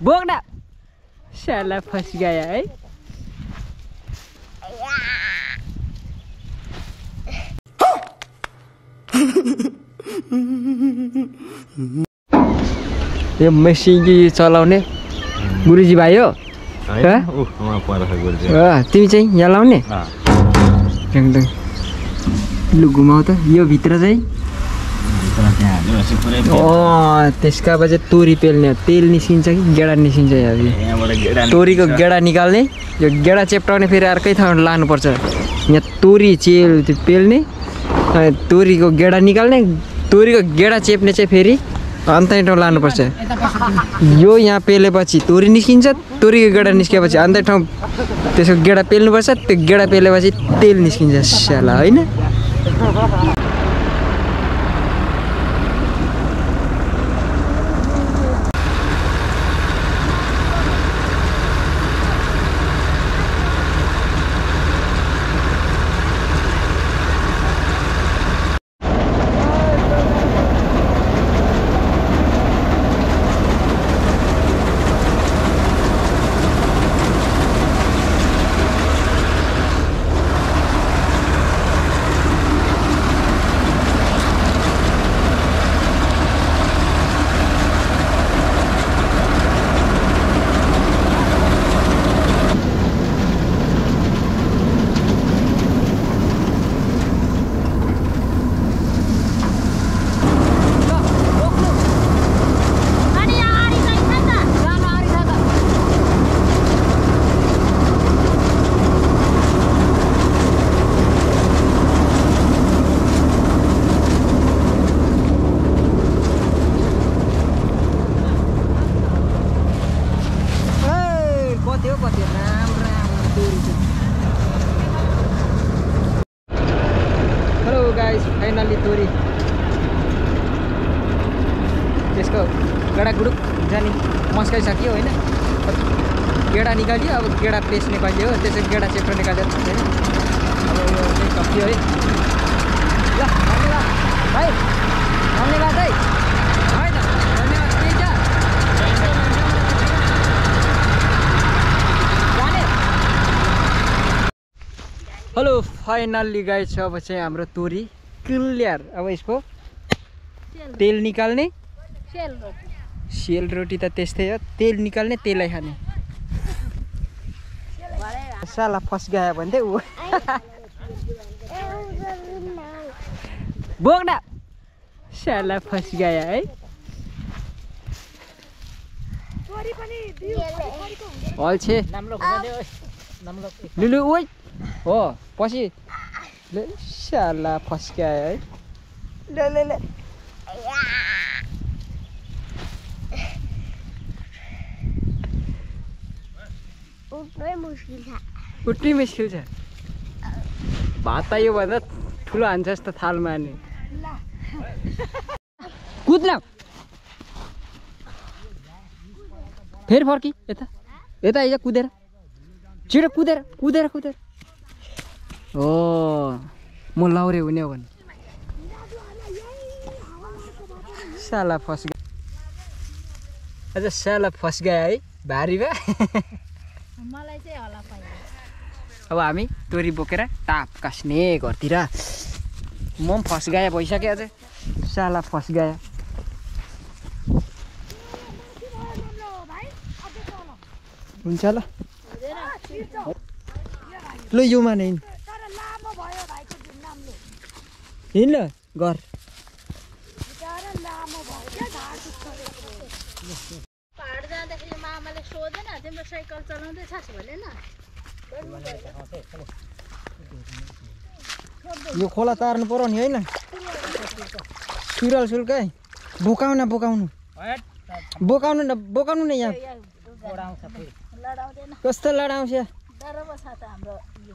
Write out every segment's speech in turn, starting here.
बोक्दा साला फस गया है यो मेसिन चलाउने गुरुजी भाइ हो तिमी चाहिँ यहाँ लाउने एकदम लु घुमाउ त यो भित्र चाहिँ त्यसका चाहिँ तोरी पेल्ने तेल निस्किन्छ कि गेडा निस्किन्छ यहाँ तोरीको गेडा निकाल्ने यो गेडा चेप्टाउने फेरि अर्कै ठाउँ लानुपर्छ यहाँ तोरी त्यो पेल्ने तोरीको गेडा निकाल्ने तोरीको गेडा चेप्ने चाहिँ फेरि अन्त ठाउँ लानुपर्छ यो यहाँ पेलेपछि तोरी निस्किन्छ तोरीको गेडा निस्केपछि अन्त ठाउँ त्यसको गेडा पेल्नुपर्छ त्यो गेडा पेलेपछि तेल निस्किन्छ स्याला होइन फाइनली तोरी त्यसको गेडा गुडुक जाने मस्काइसक्यो होइन गेडा निकाल्यो अब गेडा पेस्ट निकाल्यो हो त्यसै गेडा चेप्टो निकाल्यो होइन अब यो चाहिँ सक्यो है ल धन्यवाद भाइ धन्यवाद है है त धन्यवाद हेलो फाइनली गाइस अब चाहिँ हाम्रो तोरी क्लियर अब यसको तेल निकाल्ने सेल रोटी त त्यस्तै हो तेल निकाल्ने तेलै खाने साला फस गयो भन्दै ऊ बोक्दा साला फस गयो है अल्छे लुलु ओइ हो पछि साला फस गयो है ल उठ्नै मुस्किल छ भात यो भन्दा ठुलो हान्छ जस्तो थालमा हाने कुद्ला फेरि फर्की यता यता आइज कुदेर छिटो कुदेर कुदेर कुदेर हो म लाउरे हुने हो भने साला फस गयो अझ साला फस गयो है भारी भए मलाई चाहिँ होला पाइ अब हामी तोरी बोकेर टाप कास्ने घरतिर म पनि फस गए भइसक्यो अझै साला फस गयो हुन्छ ल ल यो मान हिँड न घर पहाड जाँदाखेरि मामाले सोधेन तिम्रो साइकल चलाउँदैछस् भनेन यो खोला तार्नु पर्यो नि होइन सुरल सुल्कै बोकाउन बोकाउनु बोकाउनु न बोकाउनु न यहाँ कस्तो लडाउँछ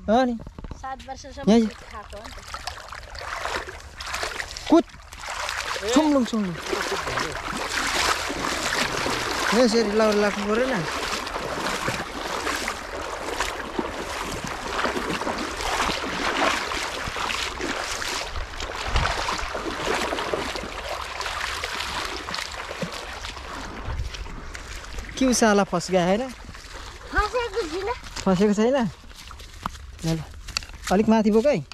हो नि 7 वर्षसम्म खाएको हो नि कुद छुम्लुङ छुम्लुङ यसरी लाउर लाग्नु पऱ्यो न क्यु साला फस गया होइन फसेको छैन फसेको छैन ल ल अलिक माथि बोक है